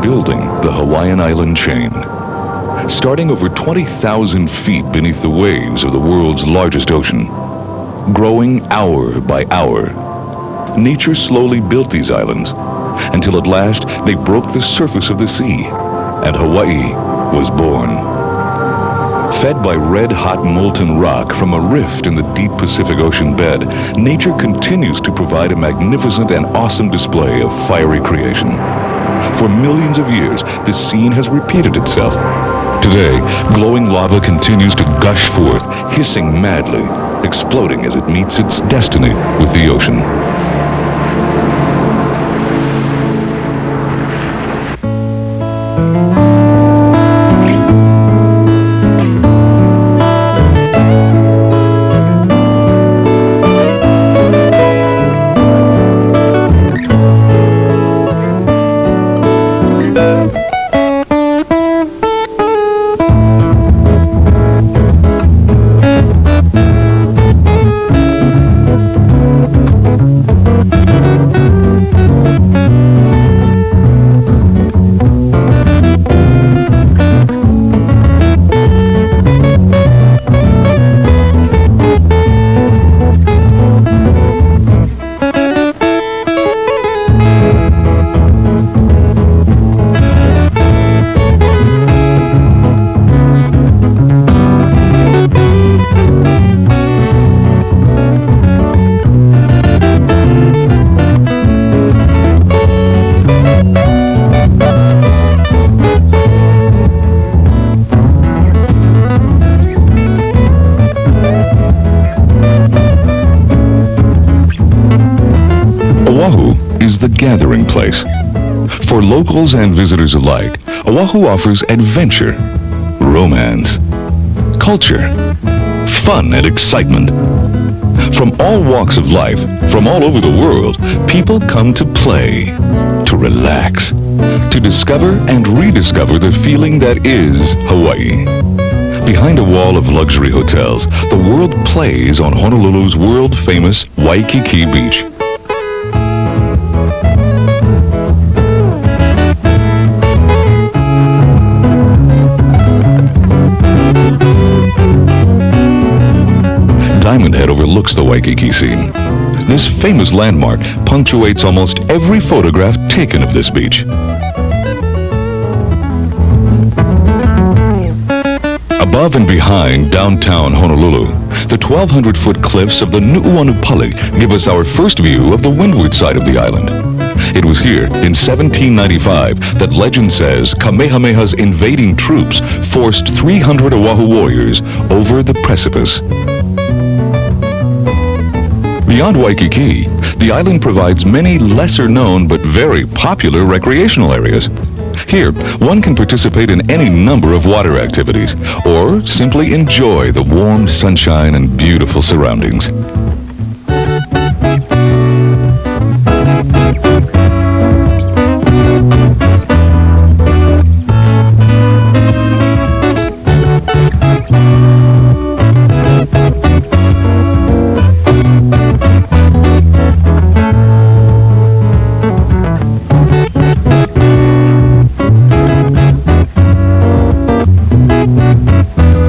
rebuilding the Hawaiian island chain. Starting over 20,000 feet beneath the waves of the world's largest ocean, growing hour by hour, nature slowly built these islands until at last they broke the surface of the sea, and Hawaii was born. Fed by red-hot molten rock from a rift in the deep Pacific Ocean bed, nature continues to provide a magnificent and awesome display of fiery creation. For millions of years, this scene has repeated itself. Today, glowing lava continues to gush forth, hissing madly, exploding as it meets its destiny with the ocean. Oahu is the gathering place. For locals and visitors alike, Oahu offers adventure, romance, culture, fun and excitement. From all walks of life, from all over the world, people come to play, to relax, to discover and rediscover the feeling that is Hawaii. Behind a wall of luxury hotels, the world plays on Honolulu's world-famous Waikiki Beach. Diamond Head overlooks the Waikiki scene. This famous landmark punctuates almost every photograph taken of this beach. Above and behind downtown Honolulu, the 1,200-foot cliffs of the Nu'uanupali give us our first view of the windward side of the island. It was here in 1795 that legend says Kamehameha's invading troops forced 300 Oahu warriors over the precipice. Beyond Waikiki, the island provides many lesser-known but very popular recreational areas. Here, one can participate in any number of water activities, or simply enjoy the warm sunshine and beautiful surroundings.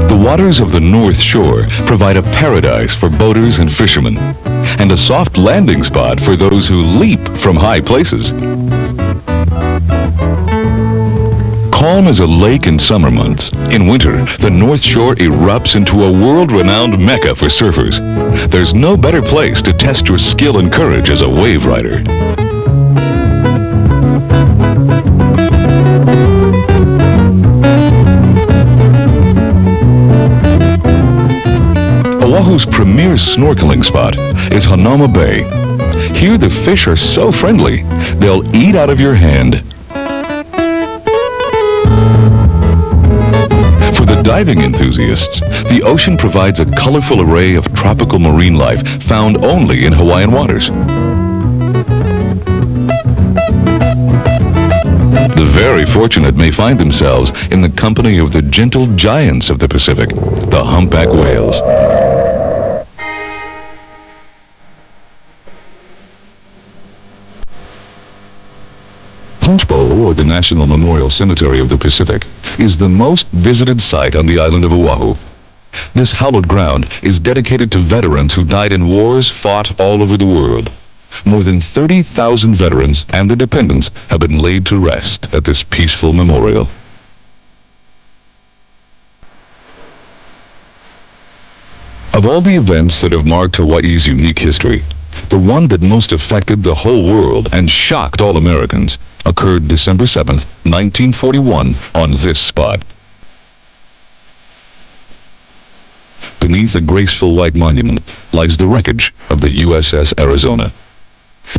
The waters of the North Shore provide a paradise for boaters and fishermen, and a soft landing spot for those who leap from high places. Calm as a lake in summer months, in winter, the North Shore erupts into a world-renowned mecca for surfers. There's no better place to test your skill and courage as a wave rider. Oahu's premier snorkeling spot is Hanauma Bay. Here the fish are so friendly, they'll eat out of your hand. For the diving enthusiasts, the ocean provides a colorful array of tropical marine life found only in Hawaiian waters. The very fortunate may find themselves in the company of the gentle giants of the Pacific, the humpback whales. Punchbowl, or the National Memorial Cemetery of the Pacific, is the most visited site on the island of Oahu. This hallowed ground is dedicated to veterans who died in wars fought all over the world. More than 30,000 veterans and their dependents have been laid to rest at this peaceful memorial. Of all the events that have marked Hawaii's unique history, the one that most affected the whole world and shocked all Americans occurred December 7, 1941, on this spot. Beneath a graceful white monument lies the wreckage of the USS Arizona,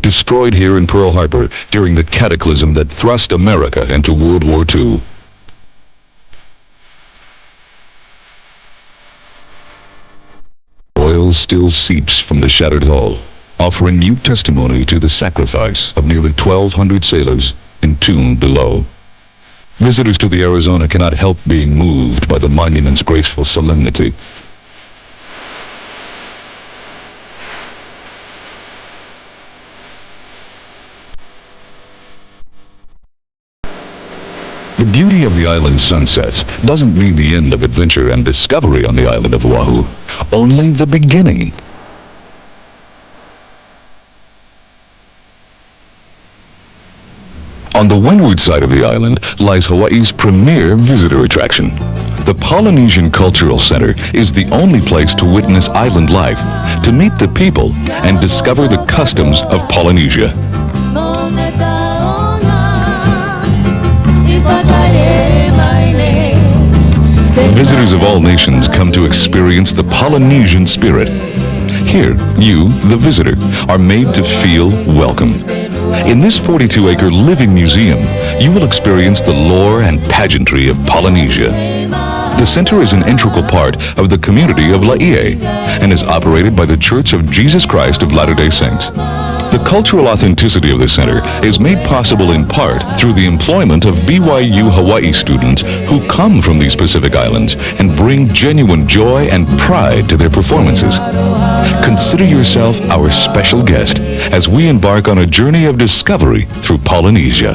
destroyed here in Pearl Harbor during the cataclysm that thrust America into World War II. Oil still seeps from the shattered hull, offering mute testimony to the sacrifice of nearly 1,200 sailors entombed below. Visitors to the Arizona cannot help being moved by the monument's graceful solemnity. The beauty of the island's sunsets doesn't mean the end of adventure and discovery on the island of Oahu, only the beginning. On the windward side of the island lies Hawaii's premier visitor attraction. The Polynesian Cultural Center is the only place to witness island life, to meet the people, and discover the customs of Polynesia. Visitors of all nations come to experience the Polynesian spirit. Here, you, the visitor, are made to feel welcome. In this 42-acre living museum, you will experience the lore and pageantry of Polynesia. The center is an integral part of the community of Laie and is operated by the Church of Jesus Christ of Latter-day Saints. The cultural authenticity of the center is made possible in part through the employment of BYU Hawaii students who come from these Pacific Islands and bring genuine joy and pride to their performances. Consider yourself our special guest as we embark on a journey of discovery through Polynesia.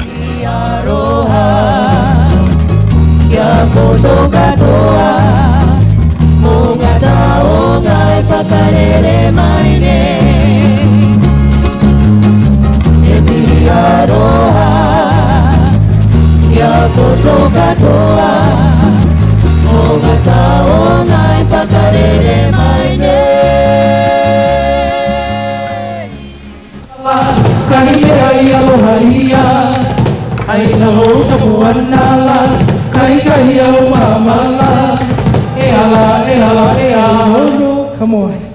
Come on.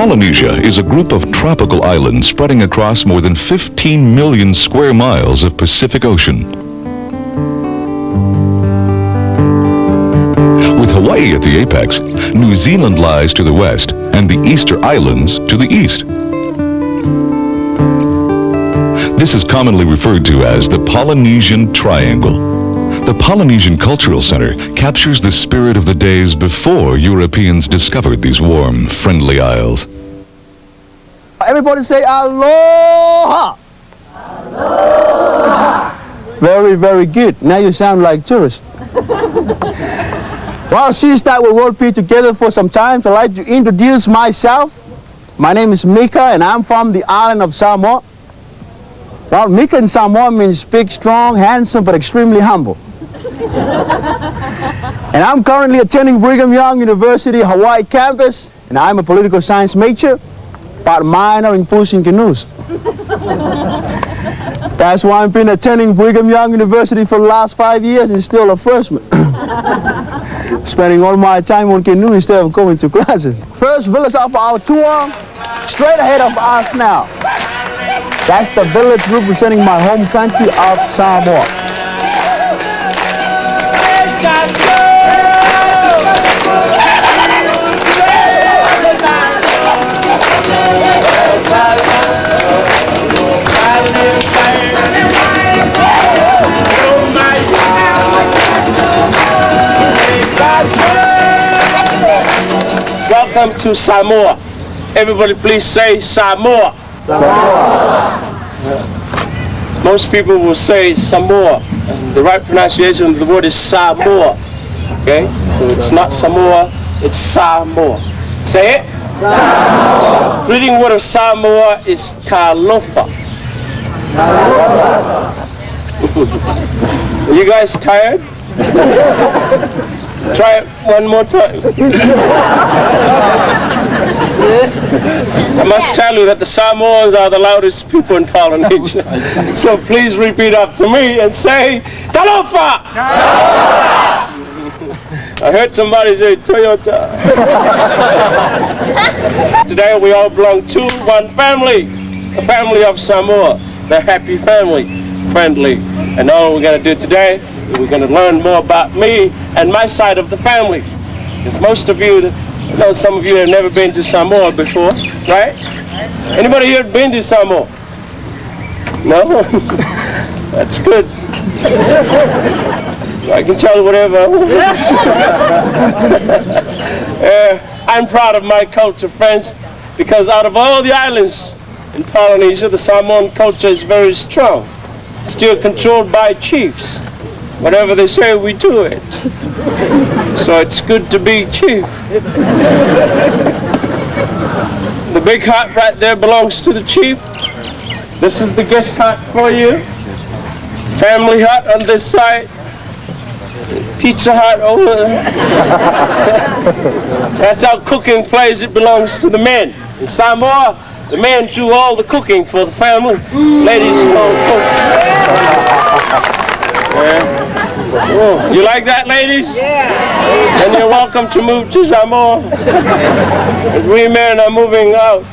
Polynesia is a group of tropical islands spreading across more than 15 million square miles of Pacific Ocean. With Hawaii at the apex, New Zealand lies to the west, and the Easter Islands to the east. This is commonly referred to as the Polynesian Triangle. The Polynesian Cultural Center captures the spirit of the days before Europeans discovered these warm, friendly isles. Everybody say aloha! Aloha! Very, very good. Now you sound like tourists. Well, since that we will be together for some time, I'd like to introduce myself. My name is Mika and I'm from the island of Samoa. Well, Mika in Samoa means big, strong, handsome, but extremely humble. And I'm currently attending Brigham Young University Hawaii campus, and I'm a political science major, but minor in pushing canoes. That's why I've been attending Brigham Young University for the last 5 years and still a freshman. Spending all my time on canoe instead of going to classes. First village of our tour, straight ahead of us now. That's the village representing my home country of Samoa. welcome to Samoa. Everybody please say Samoa. Samoa. Most people will say Samoa. And the right pronunciation of the word is Samoa. Okay? So it's not Samoa, it's Samoa. Say it. Samoa. Reading word of Samoa is Talofa. Are you guys tired? Try it one more time. I must tell you that the Samoans are the loudest people in Polynesia. So please repeat up to me and say, Talofa! I heard somebody say Toyota. Today we all belong to one family, the family of Samoa, the happy family, friendly. And all we're going to do today is we're going to learn more about me and my side of the family. Because most of you, I know some of you have never been to Samoa before, right? Anybody here been to Samoa? No? That's good. I can tell you whatever. I'm proud of my culture, friends, because out of all the islands in Polynesia, the Samoan culture is very strong, still controlled by chiefs. Whatever they say, we do it. So it's good to be chief. The big hut right there belongs to the chief. This is the guest hut for you. Family hut on this side. Pizza Hut over there. That's our cooking place. It belongs to the men. In Samoa, the men do all the cooking for the family. Ladies don't cook. Oh, you like that, ladies? Yeah. Then you're welcome to move to Samoa. As we men are moving out.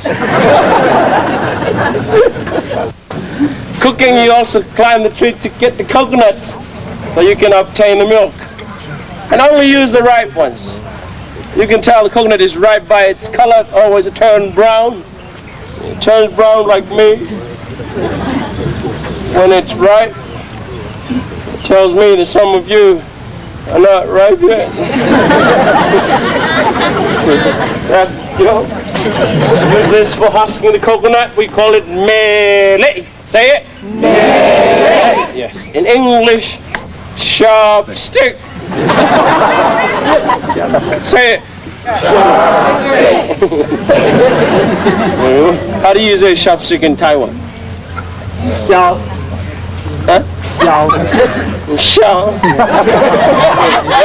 Cooking, you also climb the tree to get the coconuts so you can obtain the milk. And only use the ripe ones. You can tell the coconut is ripe by its color. Always it turns brown. It turns brown like me. When it's ripe, it tells me that some of you are not ripe yet. Use this for husking the coconut. We call it mele. Say it. Mele. Yes. In English, sharp stick. Say it. How do you use a chopstick in Taiwan? Xiao. Huh? Xiao. Xiao.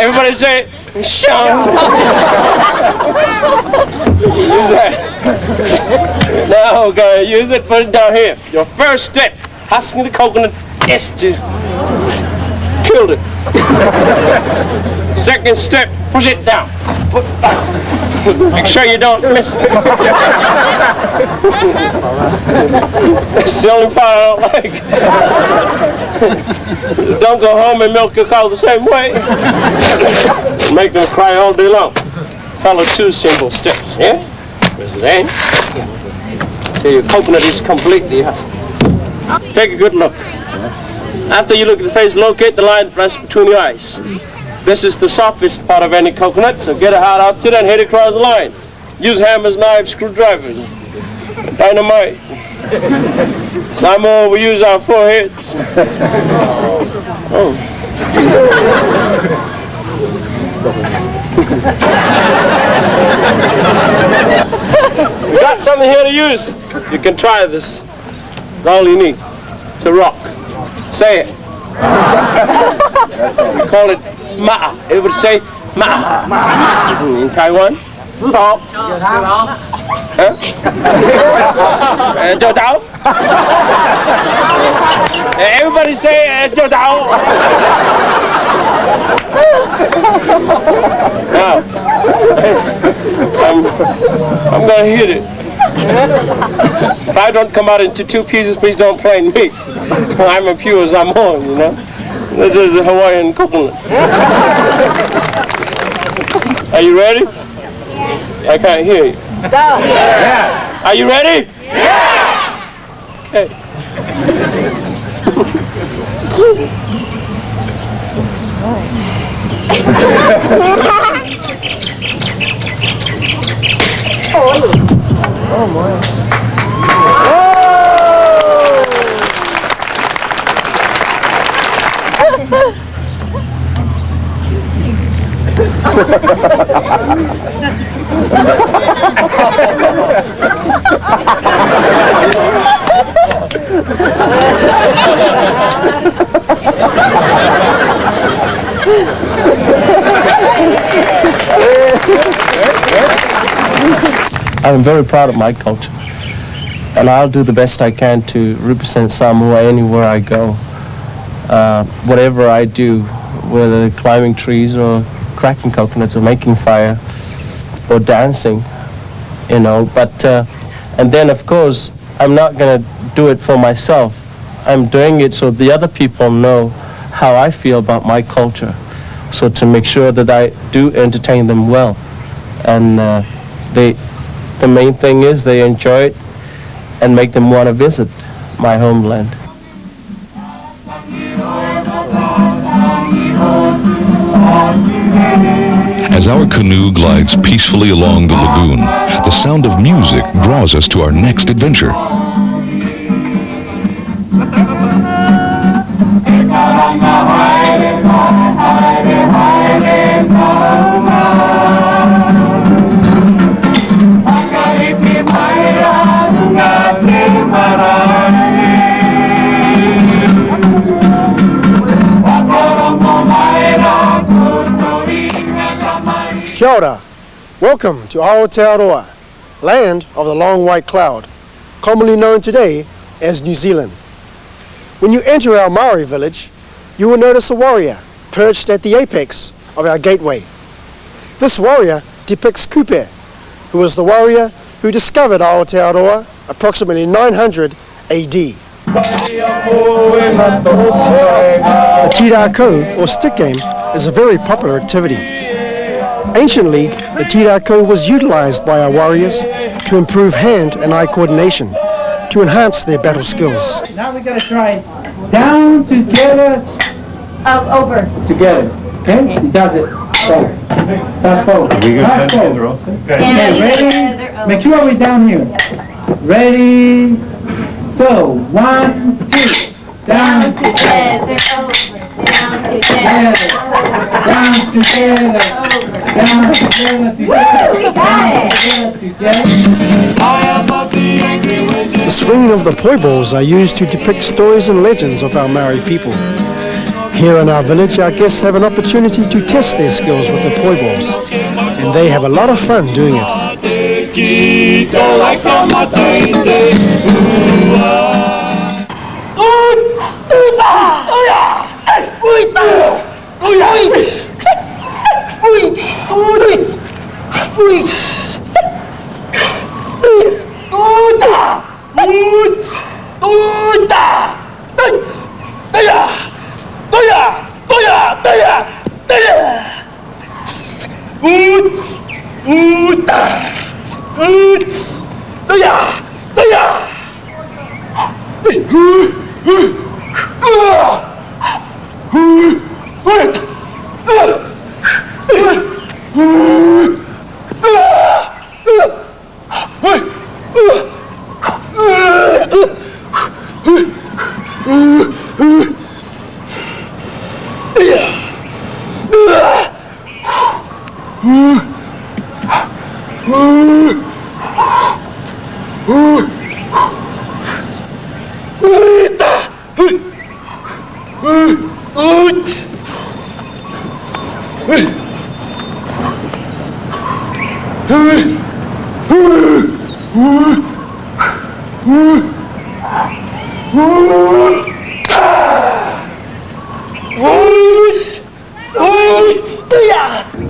Everybody say it. Xiao. Use that. Now we're going to use it. Put it down here. Your first step, husking the coconut, is to kill it. Second step, push it down. Make sure you don't miss it. That's the only part I don't like. Don't go home and milk your cow the same way. Make them cry all day long. Follow two simple steps. Yeah? Where's it aim? Till your coconut is completely husked. Take a good look. After you look at the face, locate the line pressed between your eyes. This is the softest part of any coconut, so get a hard up to it and hit it across the line. Use hammers, knives, screwdrivers, dynamite. Samoa, we use our foreheads. Oh. We got something here to use. You can try this. That's all you need to rock. Say it. We call it ma'a. Everybody say ma'a. In Taiwan? Stop. Huh? Everybody say Now, I'm going to hit it. If I don't come out into two pieces, please don't blame me. I'm a pure Samoan, you know. This is a Hawaiian coconut. Are you ready? I can't hear you. Yeah. Are you ready? Yeah. Okay. I'm very proud of my culture, and I'll do the best I can to represent Samoa anywhere I go. Whatever I do, whether climbing trees or cracking coconuts or making fire or dancing, you know. But and then of course I'm not going to do it for myself. I'm doing it so the other people know how I feel about my culture, so to make sure that I do entertain them well, and the main thing is they enjoy it and make them want to visit my homeland. As our canoe glides peacefully along the lagoon, the sound of music draws us to our next adventure. Kia ora. Welcome to Aotearoa, land of the long white cloud, commonly known today as New Zealand. When you enter our Maori village, you will notice a warrior perched at the apex of our gateway. This warrior depicts Kupe, who was the warrior who discovered Aotearoa approximately 900 AD. The tirako, or stick game, is a very popular activity. Anciently, the tirako was utilized by our warriors to improve hand and eye coordination, to enhance their battle skills. Now we're going to try down, together, over. Together. Okay? He does it. Forward. Fast forward. Are we going to together also? Okay, ready? Make sure we're down here. Ready? Go. 1, 2. Down, together, over. Down, together, down, together. Down, together, together. We got it. Together. The swinging of the poi balls are used to depict stories and legends of our Maori people. Here in our village, our guests have an opportunity to test their skills with the poi balls, and they have a lot of fun doing it.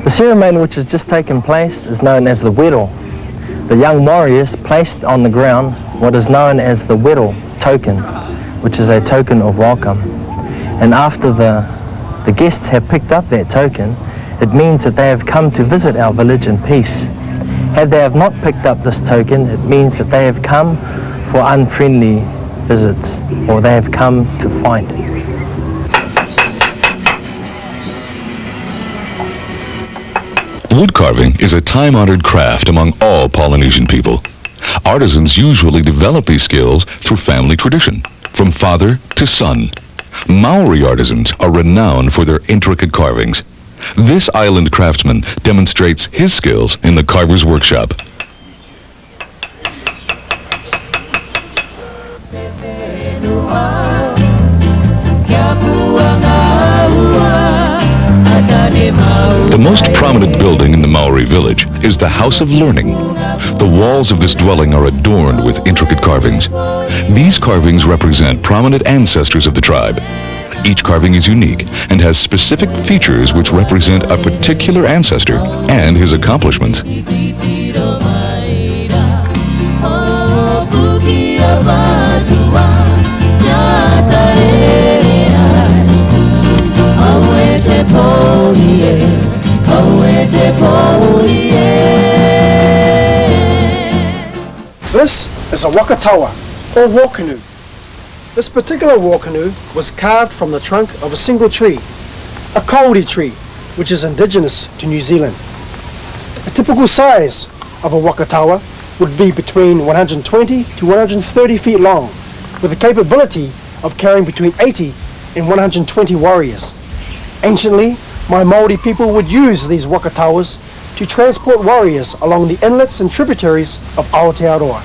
The ceremony which has just taken place is known as the wero. The young warriors placed on the ground what is known as the wero token, which is a token of welcome. And after the guests have picked up that token, it means that they have come to visit our village in peace. Had they have not picked up this token, it means that they have come for unfriendly visits, or they have come to fight. Wood carving is a time-honored craft among all Polynesian people. Artisans usually develop these skills through family tradition, from father to son. Maori artisans are renowned for their intricate carvings. This island craftsman demonstrates his skills in the carver's workshop. The most prominent building in the Maori village is the House of Learning. The walls of this dwelling are adorned with intricate carvings. These carvings represent prominent ancestors of the tribe. Each carving is unique and has specific features which represent a particular ancestor and his accomplishments. This is a wakatawa, or war canoe. This particular war canoe was carved from the trunk of a single tree, a kauri tree, which is indigenous to New Zealand. A typical size of a wakatawa would be between 120 to 130 feet long, with the capability of carrying between 80 and 120 warriors. Anciently, my Māori people would use these wakatawas to transport warriors along the inlets and tributaries of Aotearoa.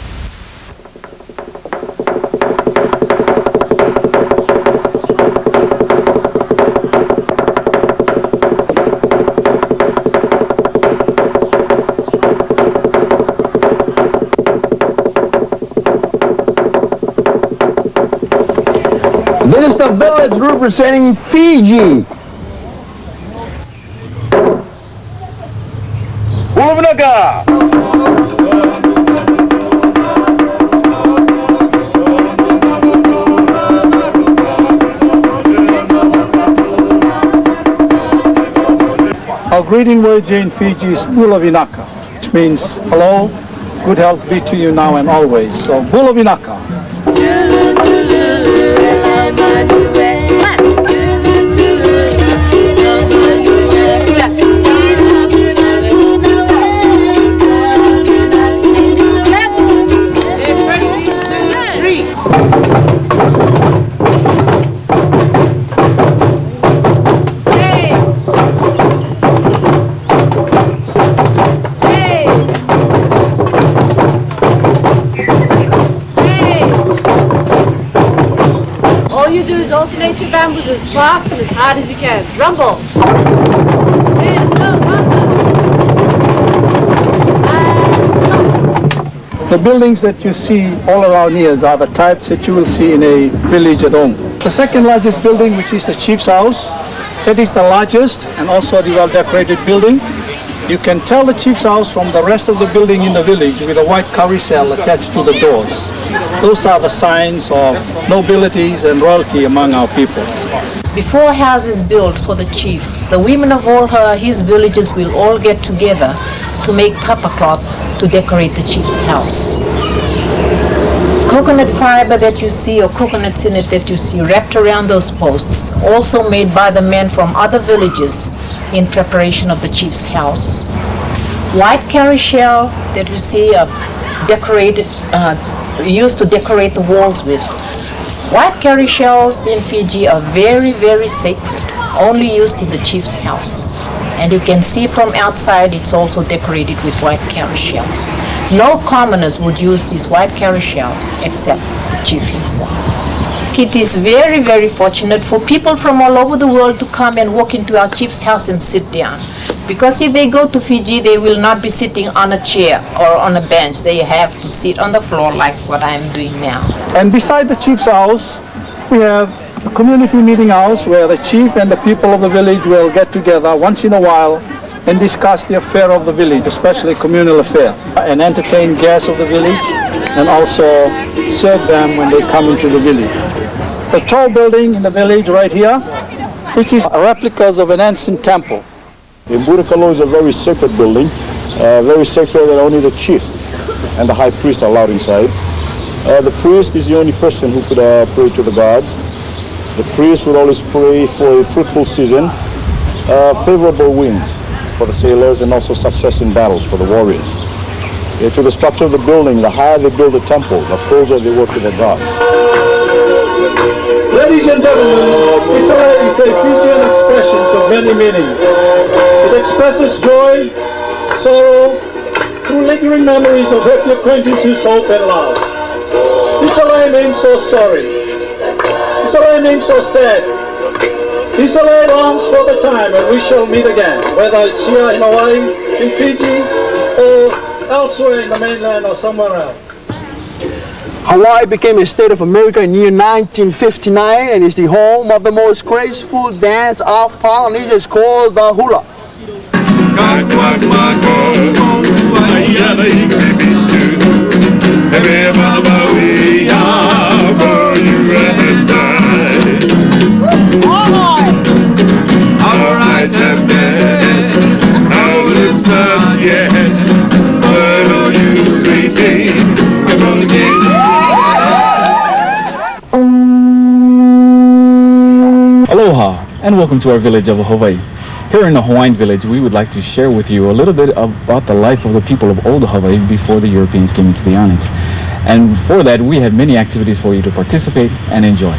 This is the village representing Fiji. Ulumnaga! Our greeting word in Fiji is Bulavinaka, which means hello, good health be to you now and always. So Bulavinaka. Alternate your bamboos as fast and as hard as you can. Rumble. And go faster. The buildings that you see all around here are the types that you will see in a village at home. The second largest building, which is the chief's house, that is the largest and also the well-decorated building. You can tell the chief's house from the rest of the building in the village with a white cowrie shell attached to the doors. Those are the signs of nobilities and royalty among our people. Before a house is built for the chief, the women of all his villages will all get together to make tapa cloth to decorate the chief's house. Coconut fiber that you see, or coconuts in it that you see wrapped around those posts, also made by the men from other villages in preparation of the chief's house. White cowrie shell that you see decorated, used to decorate the walls with. White cowrie shells in Fiji are very, very sacred, only used in the chief's house. And you can see from outside it's also decorated with white cowrie shell. No commoners would use this white cowrie shell except the chief himself. It is very, very fortunate for people from all over the world to come and walk into our chief's house and sit down. Because if they go to Fiji, they will not be sitting on a chair or on a bench. They have to sit on the floor like what I'm doing now. And beside the chief's house, we have a community meeting house where the chief and the people of the village will get together once in a while and discuss the affair of the village, especially communal affair, and entertain guests of the village and also serve them when they come into the village. The tall building in the village right here, which is replicas of an ancient temple. The Burukalo is a very sacred building, very sacred that only the chief and the high priest are allowed inside. The priest is the only person who could pray to the gods. The priest would always pray for a fruitful season, favorable winds. for the sailors and also success in battles for the warriors. To the structure of the building, the higher they build the temple, the closer they work to their gods. Ladies and gentlemen, Isala is a Fijian expression of many meanings. It expresses joy, sorrow, through lingering memories of happy acquaintances, hope and love. Isala means so sorry. Isala means so sad. Isala longs for the time when we shall meet again, whether it's here in Hawaii, in Fiji, or elsewhere in the mainland or somewhere else. Hawaii became a state of America in the year 1959 and is the home of the most graceful dance of Polynesia. It's called the hula. Our eyes have met, our lips not yet, but oh you sweet thing, I'm gonna get Aloha and welcome to our village of Hawaii. Here in the Hawaiian village, we would like to share with you a little bit about the life of the people of old Hawaii before the Europeans came into the islands. And for that, we have many activities for you to participate and enjoy.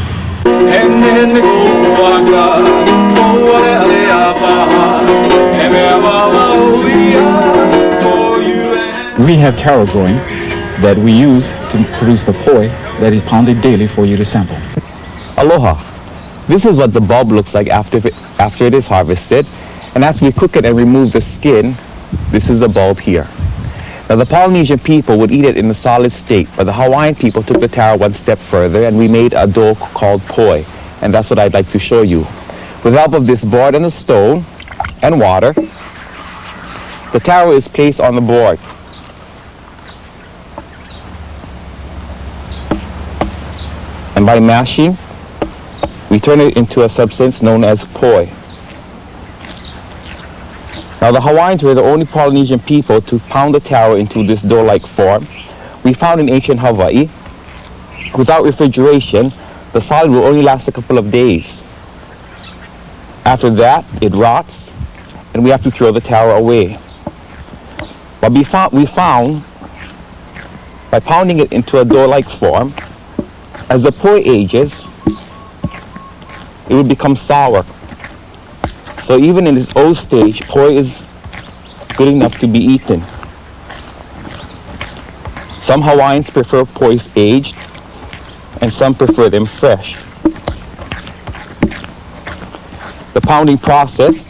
We have taro growing that we use to produce the poi that is pounded daily for you to sample. Aloha. This is what the bulb looks like after it is harvested. And after we cook it and remove the skin, this is the bulb here. Now the Polynesian people would eat it in a solid state, but the Hawaiian people took the taro one step further and we made a dough called poi. And that's what I'd like to show you. With the help of this board and a stone and water, the taro is placed on the board. And by mashing, we turn it into a substance known as poi. Now the Hawaiians were the only Polynesian people to pound the taro into this dough-like form. We found in ancient Hawaii. Without refrigeration, the solid will only last a couple of days. After that, it rots, and we have to throw the taro away. But we found, by pounding it into a dough-like form, as the poi ages, it would become sour. So even in its old stage, poi is good enough to be eaten. Some Hawaiians prefer poi aged, and some prefer them fresh. The pounding process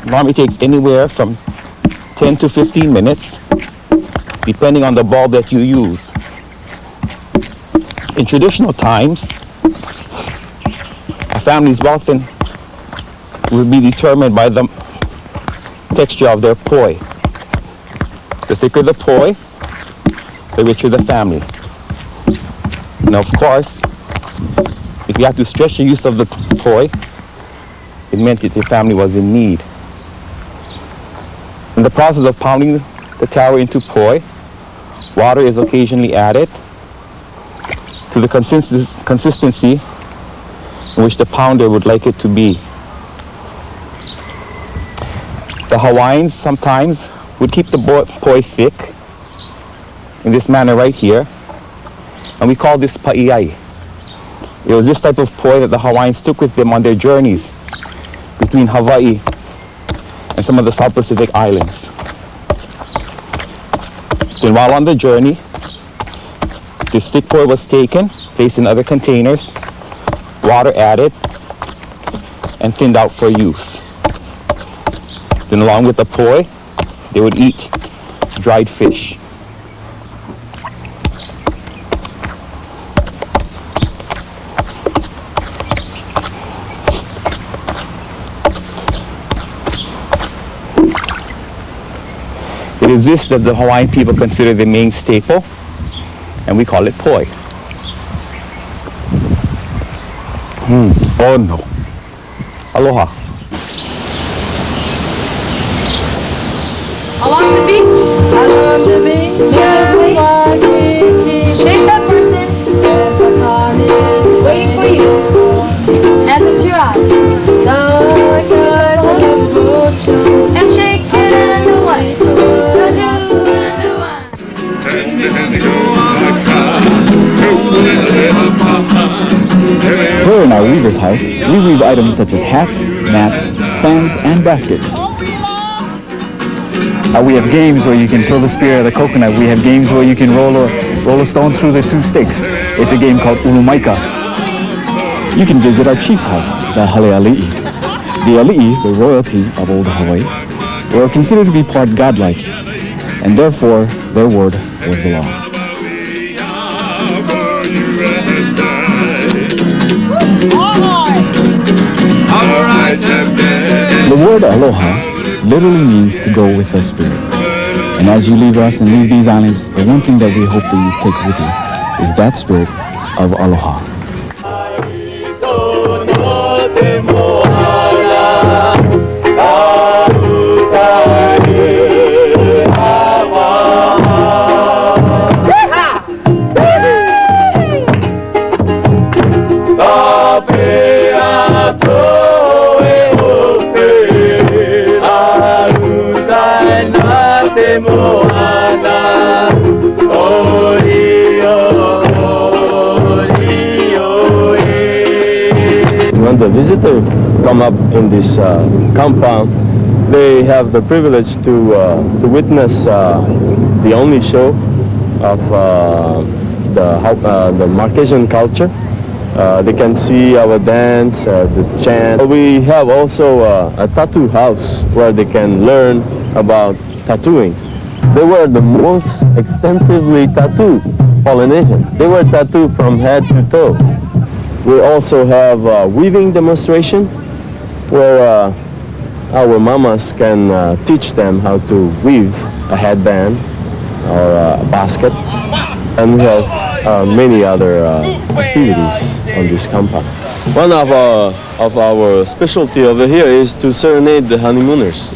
normally takes anywhere from 10 to 15 minutes, depending on the bulb that you use. In traditional times, a family's wealth will be determined by the texture of their poi. The thicker the poi, the richer the family. Now, of course, if you have to stretch the use of the poi, it meant that your family was in need. In the process of pounding the taro into poi, water is occasionally added to the consistency in which the pounder would like it to be. The Hawaiians sometimes would keep the poi thick in this manner right here, and we call this pa'iai. It was this type of poi that the Hawaiians took with them on their journeys between Hawaii and some of the South Pacific islands. Then while on the journey, this thick poi was taken, placed in other containers, water added, and thinned out for use. Then along with the poi, they would eat dried fish. It is this that the Hawaiian people consider the main staple, and we call it poi. Oh no. Aloha. Along the beach. Along the beach. Shake that person. It's waiting for you. Hands up to your eyes. Here in our weaver's house, we weave items such as hats, mats, fans, and baskets. We have games where you can throw the spear at a coconut. We have games where you can roll a stone through the two sticks. It's a game called Ulumaika. You can visit our chief's house, the Hale Ali'i. The Ali'i, the royalty of old Hawaii, were considered to be part godlike, and therefore their word was the law. The word aloha literally means to go with the spirit. And as you leave us and leave these islands, the one thing that we hope that you take with you is that spirit of aloha. When the visitor come up in this compound, they have the privilege to witness the only show of the Marquesian culture. They can see our dance, the chant. We have also a tattoo house where they can learn about tattooing. They were the most extensively tattooed Polynesian. They were tattooed from head to toe. We also have a weaving demonstration where our mamas can teach them how to weave a headband or a basket. And we have many other activities on this compound. One of our specialty over here is to serenade the honeymooners.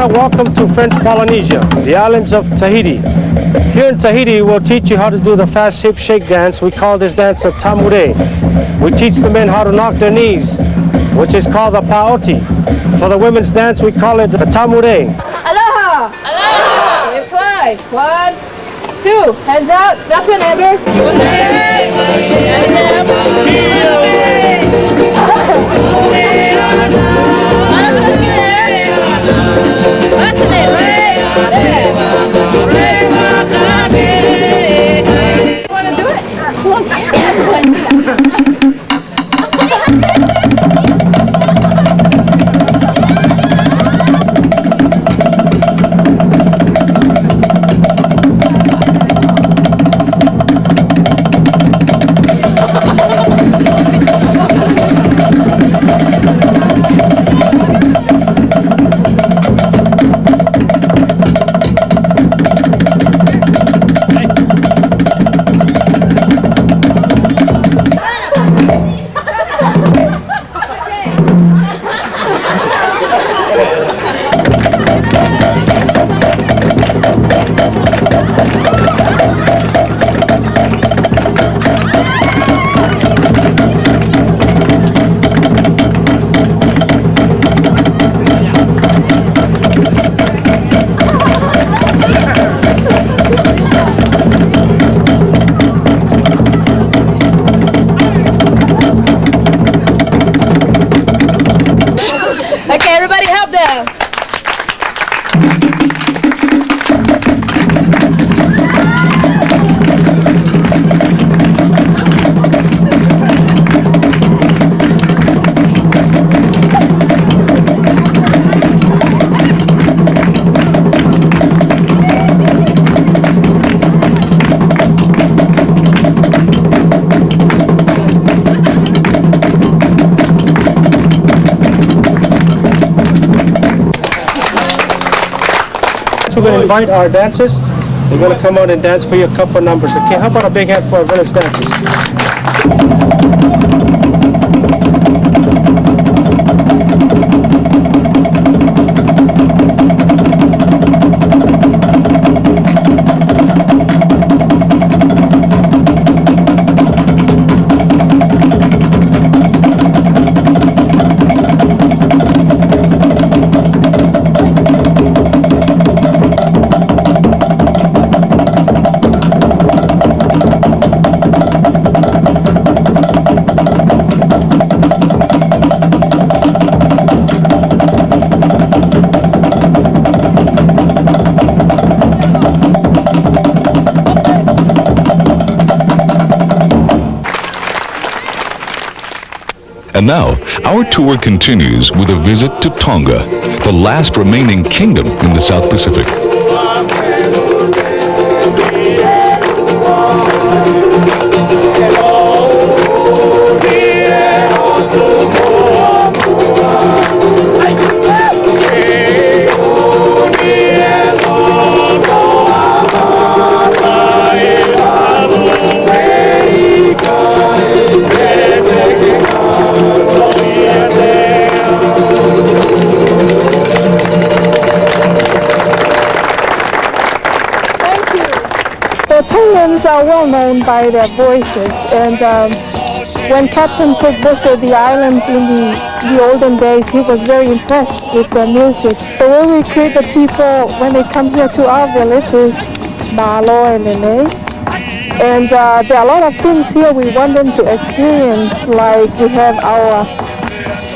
Welcome to French Polynesia, the islands of Tahiti. Here in Tahiti, we'll teach you how to do the fast hip shake dance. We call this dance a tamure. We teach the men how to knock their knees, which is called the paoti. For the women's dance, we call it the tamure. Aloha! Aloha! You fly. 1, 2, hands out, stop your neighbors. we're going to invite our dancers. They're going to come out and dance for you a couple of numbers. Okay, how about a big hand for our village dancers? And now, our tour continues with a visit to Tonga, the last remaining kingdom in the South Pacific. Tongans are well known by their voices, and when Captain Cook visited the islands in the olden days, he was very impressed with their music. The way we greet the people when they come here to our village is Malo and Lele. And there are a lot of things here we want them to experience, like we have our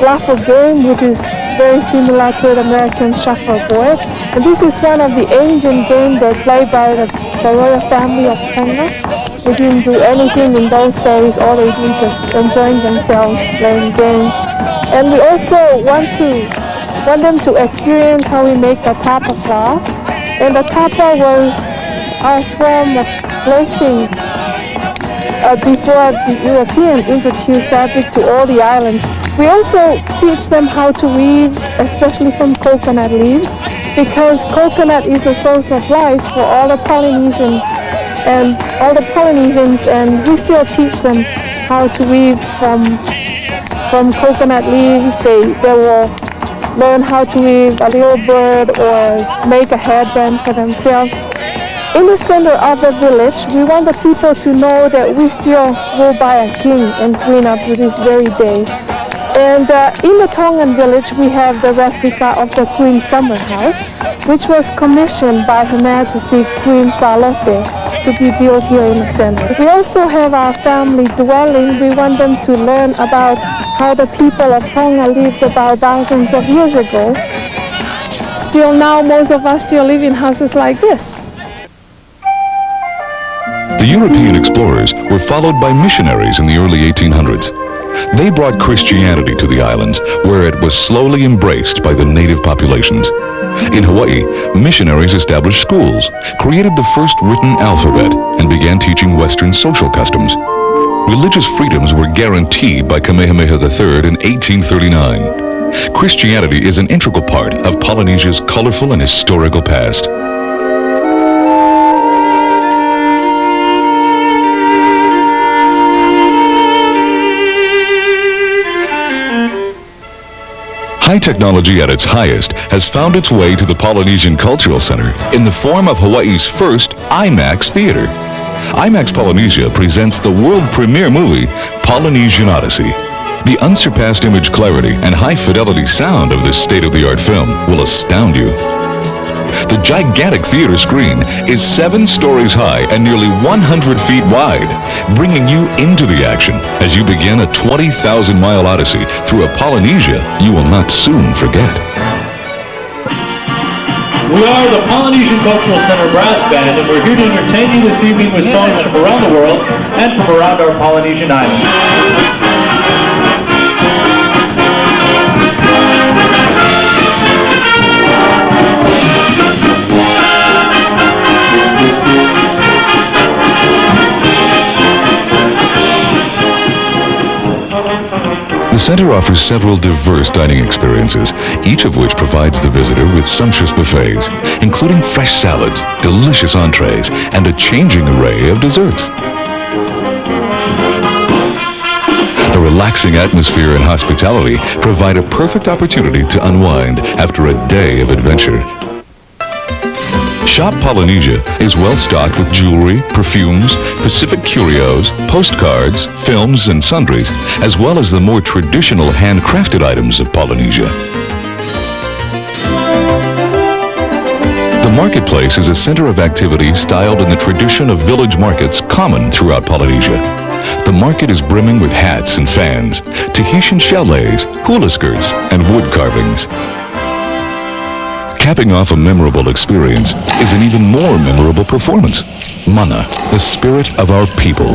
raffle game, which is very similar to the American shuffleboard. And this is one of the ancient games that played by the royal family of Tonga. They didn't do anything in those days, all they did just enjoying themselves playing games. And we also want them to experience how we make the tapa flower. And the tapa was our form of clothing before the European introduced fabric to all the islands. We also teach them how to weave, especially from coconut leaves, because coconut is a source of life for all the Polynesians, and we still teach them how to weave from coconut leaves. They will learn how to weave a little bird or make a headband for themselves. In the center of the village, we want the people to know that we still rule by a king and queen up to this very day. And in the Tongan village, we have the replica of the Queen's Summer House, which was commissioned by Her Majesty Queen Charlotte to be built here in the center. We also have our family dwelling. We want them to learn about how the people of Tonga lived about thousands of years ago. Still now, most of us still live in houses like this. The European explorers were followed by missionaries in the early 1800s. They brought Christianity to the islands, where it was slowly embraced by the native populations. In Hawaii, missionaries established schools, created the first written alphabet, and began teaching Western social customs. Religious freedoms were guaranteed by Kamehameha III in 1839. Christianity is an integral part of Polynesia's colorful and historical past. High technology at its highest has found its way to the Polynesian Cultural Center in the form of Hawaii's first IMAX theater. IMAX Polynesia presents the world premiere movie, Polynesian Odyssey. The unsurpassed image clarity and high-fidelity sound of this state-of-the-art film will astound you. The gigantic theater screen is 7 stories high and nearly 100 feet wide, bringing you into the action as you begin a 20,000-mile odyssey through a Polynesia you will not soon forget. We are the Polynesian Cultural Center Brass Band, and we're here to entertain you this evening with songs from around the world and from around our Polynesian islands. The The center offers several diverse dining experiences, each of which provides the visitor with sumptuous buffets, including fresh salads, delicious entrees, and a changing array of desserts. The relaxing atmosphere and hospitality provide a perfect opportunity to unwind after a day of adventure. Shop Polynesia is well stocked with jewelry, perfumes, Pacific curios, postcards, films, and sundries, as well as the more traditional handcrafted items of Polynesia. The marketplace is a center of activities styled in the tradition of village markets common throughout Polynesia. The market is brimming with hats and fans, Tahitian chalets, hula skirts, and wood carvings. Capping off a memorable experience is an even more memorable performance. Mana, the spirit of our people.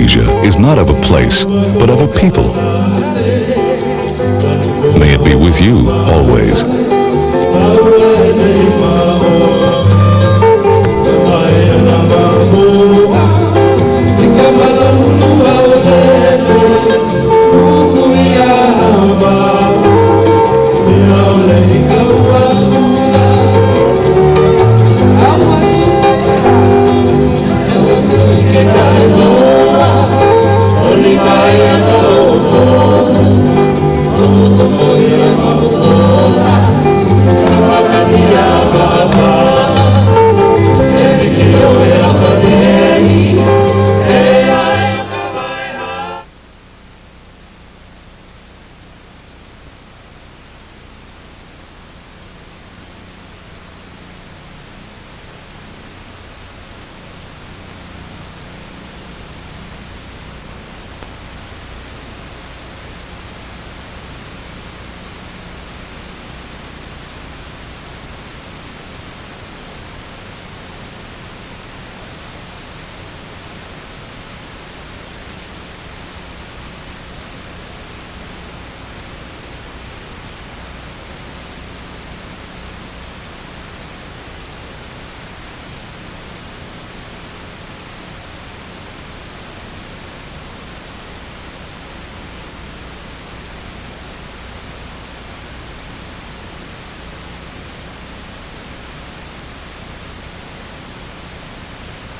Polynesia is not of a place, but of a people. May it be with you always.